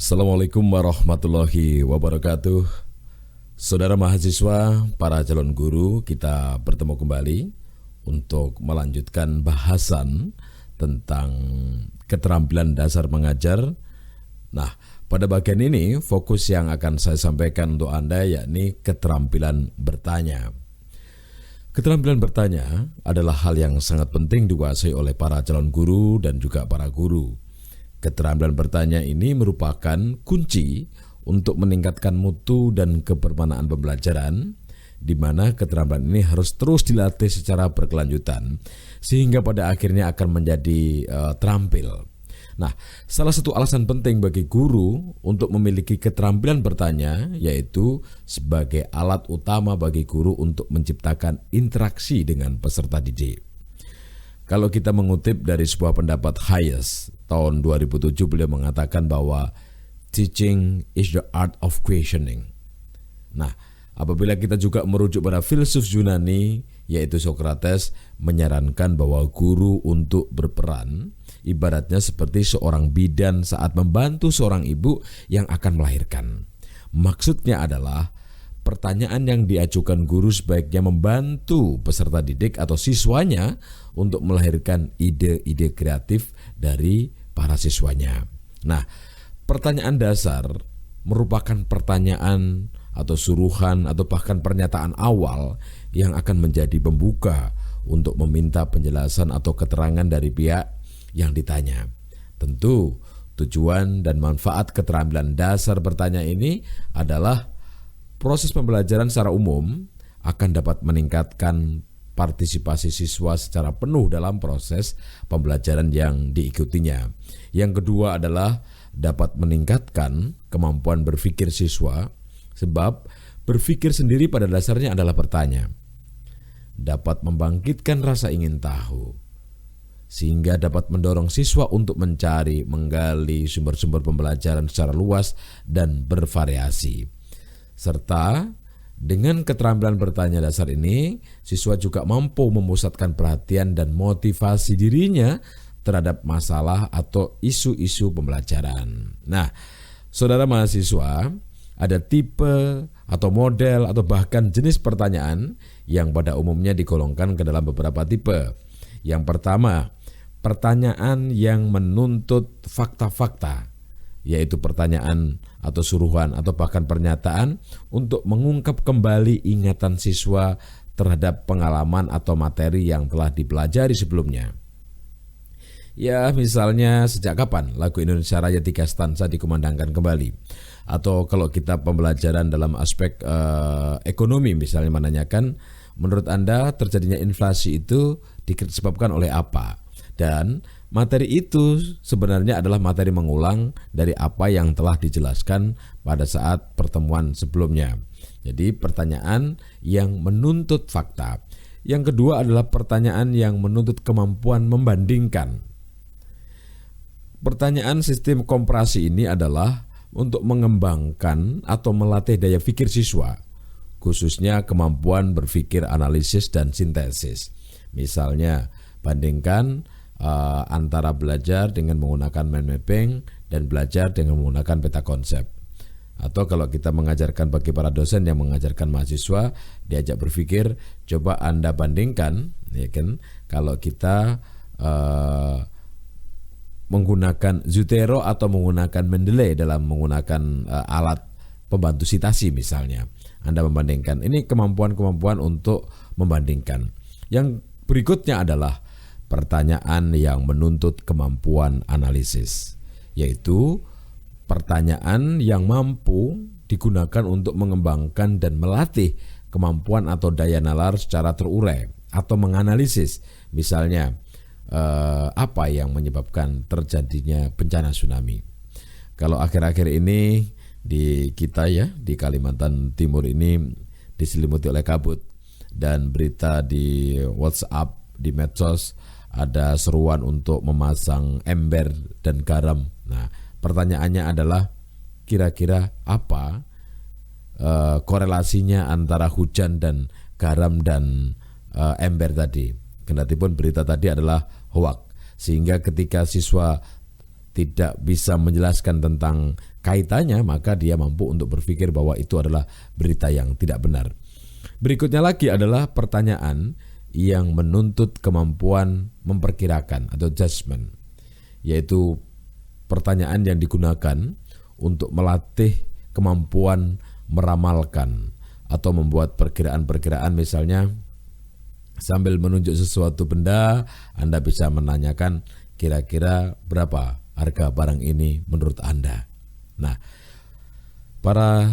Assalamualaikum warahmatullahi wabarakatuh. Saudara mahasiswa, para calon guru, kita bertemu kembali untuk melanjutkan bahasan tentang keterampilan dasar mengajar. Nah, pada bagian ini fokus yang akan saya sampaikan untuk Anda yakni keterampilan bertanya. Keterampilan bertanya adalah hal yang sangat penting dikuasai oleh para calon guru dan juga para guru. Keterampilan bertanya ini merupakan kunci untuk meningkatkan mutu dan kebermanaan pembelajaran, di mana keterampilan ini harus terus dilatih secara berkelanjutan, sehingga pada akhirnya akan menjadi terampil. Nah, salah satu alasan penting bagi guru untuk memiliki keterampilan bertanya yaitu sebagai alat utama bagi guru untuk menciptakan interaksi dengan peserta didik. Kalau kita mengutip dari sebuah pendapat Hayes tahun 2007, beliau mengatakan bahwa teaching is the art of questioning. Nah, apabila kita juga merujuk pada filsuf Yunani yaitu Socrates menyarankan bahwa guru untuk berperan ibaratnya seperti seorang bidan saat membantu seorang ibu yang akan melahirkan. Maksudnya adalah pertanyaan yang diajukan guru sebaiknya membantu peserta didik atau siswanya untuk melahirkan ide-ide kreatif dari para siswanya. Nah, pertanyaan dasar merupakan pertanyaan atau suruhan atau bahkan pernyataan awal yang akan menjadi pembuka untuk meminta penjelasan atau keterangan dari pihak yang ditanya. Tentu tujuan dan manfaat keterampilan dasar bertanya ini adalah proses pembelajaran secara umum akan dapat meningkatkan partisipasi siswa secara penuh dalam proses pembelajaran yang diikutinya. Yang kedua adalah dapat meningkatkan kemampuan berpikir siswa, sebab berpikir sendiri pada dasarnya adalah bertanya. Dapat membangkitkan rasa ingin tahu, sehingga dapat mendorong siswa untuk mencari, menggali sumber-sumber pembelajaran secara luas dan bervariasi. Serta dengan keterampilan bertanya dasar ini, siswa juga mampu memusatkan perhatian dan motivasi dirinya terhadap masalah atau isu-isu pembelajaran. Nah, saudara mahasiswa, ada tipe atau model atau bahkan jenis pertanyaan yang pada umumnya digolongkan ke dalam beberapa tipe. Yang pertama, pertanyaan yang menuntut fakta-fakta, yaitu pertanyaan atau suruhan atau bahkan pernyataan untuk mengungkap kembali ingatan siswa terhadap pengalaman atau materi yang telah dipelajari sebelumnya. Ya, misalnya sejak kapan lagu Indonesia Raya 3 stanza dikumandangkan kembali? Atau kalau kita pembelajaran dalam aspek ekonomi misalnya menanyakan, menurut Anda terjadinya inflasi itu disebabkan oleh apa? Dan materi itu sebenarnya adalah materi mengulang dari apa yang telah dijelaskan pada saat pertemuan sebelumnya. Jadi pertanyaan yang menuntut fakta. Yang kedua adalah pertanyaan yang menuntut kemampuan membandingkan. Pertanyaan sistem komparasi ini adalah untuk mengembangkan atau melatih daya pikir siswa, khususnya kemampuan berpikir analisis dan sintesis. Misalnya, bandingkan antara belajar dengan menggunakan mind mapping dan belajar dengan menggunakan peta konsep. Atau kalau kita mengajarkan bagi para dosen yang mengajarkan mahasiswa, diajak berpikir, coba Anda bandingkan, ya kan, kalau kita menggunakan Zotero atau menggunakan Mendeley dalam menggunakan alat pembantu citasi misalnya. Anda membandingkan. Ini kemampuan-kemampuan untuk membandingkan. Yang berikutnya adalah pertanyaan yang menuntut kemampuan analisis, yaitu pertanyaan yang mampu digunakan untuk mengembangkan dan melatih kemampuan atau daya nalar secara terurai atau menganalisis, misalnya apa yang menyebabkan terjadinya bencana tsunami. Kalau akhir-akhir ini di kita ya, di Kalimantan Timur ini diselimuti oleh kabut, dan berita di WhatsApp, di medsos ada seruan untuk memasang ember dan garam. Nah, pertanyaannya adalah kira-kira apa korelasinya antara hujan dan garam dan ember tadi. Kendatipun berita tadi adalah hoak, sehingga ketika siswa tidak bisa menjelaskan tentang kaitannya, maka dia mampu untuk berpikir bahwa itu adalah berita yang tidak benar. Berikutnya lagi adalah pertanyaan yang menuntut kemampuan memperkirakan atau judgment, yaitu pertanyaan yang digunakan untuk melatih kemampuan meramalkan atau membuat perkiraan-perkiraan. Misalnya sambil menunjuk sesuatu benda, Anda bisa menanyakan kira-kira berapa harga barang ini menurut Anda. Nah, para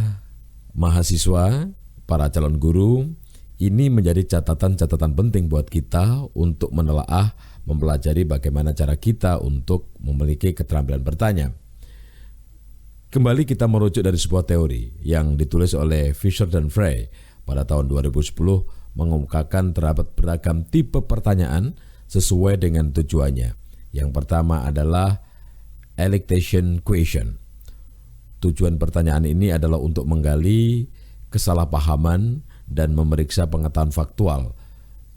mahasiswa, para calon guru, ini menjadi catatan-catatan penting buat kita untuk menelaah, mempelajari bagaimana cara kita untuk memiliki keterampilan bertanya. Kembali kita merujuk dari sebuah teori yang ditulis oleh Fisher dan Frey pada tahun 2010, mengungkapkan terdapat beragam tipe pertanyaan sesuai dengan tujuannya. Yang pertama adalah elictation question. Tujuan pertanyaan ini adalah untuk menggali kesalahpahaman dan memeriksa pengetahuan faktual.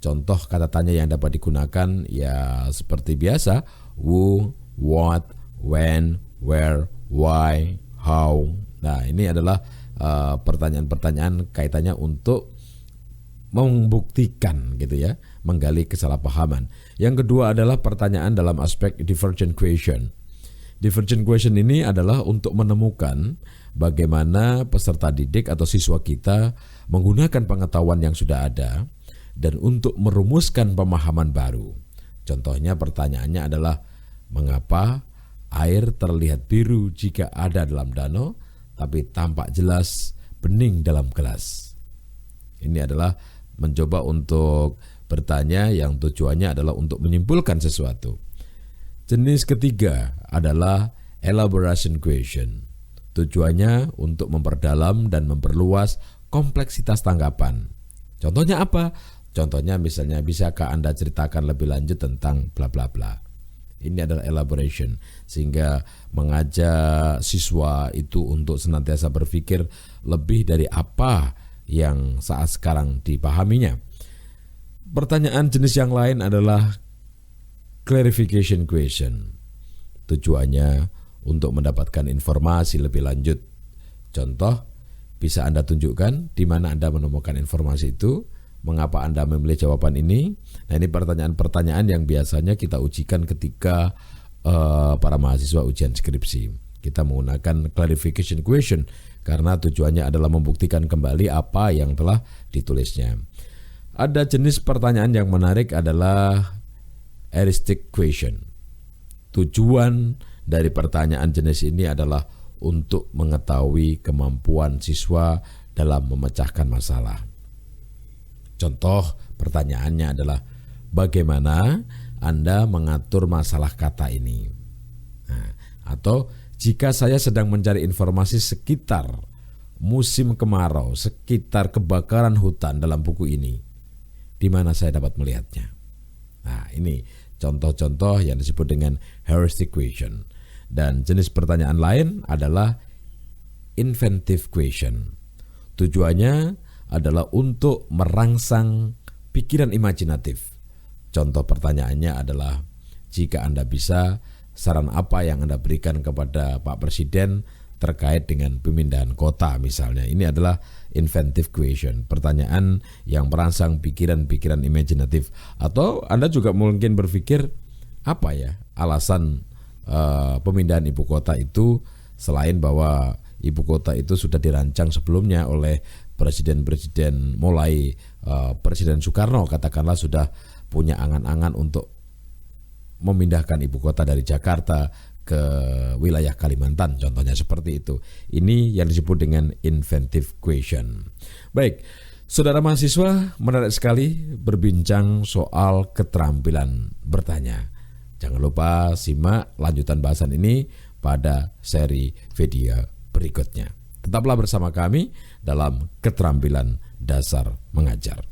Contoh kata tanya yang dapat digunakan ya seperti biasa: who, what, when, where, why, how. Nah, ini adalah pertanyaan-pertanyaan kaitannya untuk membuktikan gitu ya, menggali kesalahpahaman. Yang kedua adalah pertanyaan dalam aspek divergent question. Divergent question ini adalah untuk menemukan bagaimana peserta didik atau siswa kita menggunakan pengetahuan yang sudah ada dan untuk merumuskan pemahaman baru. Contohnya pertanyaannya adalah, mengapa air terlihat biru jika ada dalam danau tapi tampak jelas bening dalam gelas? Ini adalah mencoba untuk bertanya yang tujuannya adalah untuk menyimpulkan sesuatu. Jenis ketiga adalah elaboration question. Tujuannya untuk memperdalam dan memperluas kompleksitas tanggapan. Contohnya apa? Contohnya misalnya, bisakah Anda ceritakan lebih lanjut tentang bla bla bla. Ini adalah elaboration, sehingga mengajak siswa itu untuk senantiasa berpikir lebih dari apa yang saat sekarang dipahaminya. Pertanyaan jenis yang lain adalah clarification question. Tujuannya untuk mendapatkan informasi lebih lanjut. Contoh, bisa Anda tunjukkan di mana Anda menemukan informasi itu, mengapa Anda memilih jawaban ini. Nah, ini pertanyaan-pertanyaan yang biasanya kita ujikan ketika para mahasiswa ujian skripsi. Kita menggunakan clarification question karena tujuannya adalah membuktikan kembali apa yang telah ditulisnya. Ada jenis pertanyaan yang menarik adalah heuristic question. Tujuan dari pertanyaan jenis ini adalah untuk mengetahui kemampuan siswa dalam memecahkan masalah. Contoh pertanyaannya adalah, bagaimana Anda mengatur masalah kata ini? Nah, atau jika saya sedang mencari informasi sekitar musim kemarau, sekitar kebakaran hutan dalam buku ini, di mana saya dapat melihatnya? Nah, ini contoh-contoh yang disebut dengan heuristic question. Dan jenis pertanyaan lain adalah inventive question. Tujuannya adalah untuk merangsang pikiran imajinatif. Contoh pertanyaannya adalah, jika Anda bisa, saran apa yang Anda berikan kepada Pak Presiden terkait dengan pemindahan kota misalnya? Ini adalah inventive question, pertanyaan yang merangsang pikiran-pikiran imajinatif. Atau Anda juga mungkin berpikir, apa ya alasan pemindahan ibu kota itu, selain bahwa ibu kota itu sudah dirancang sebelumnya oleh presiden-presiden, mulai Presiden Soekarno katakanlah sudah punya angan-angan untuk memindahkan ibu kota dari Jakarta ke wilayah Kalimantan, contohnya seperti itu. Ini yang disebut dengan inventive question. Baik, saudara mahasiswa, menarik sekali berbincang soal keterampilan bertanya. Jangan lupa simak lanjutan bahasan ini pada seri video berikutnya. Tetaplah bersama kami dalam Keterampilan Dasar Mengajar.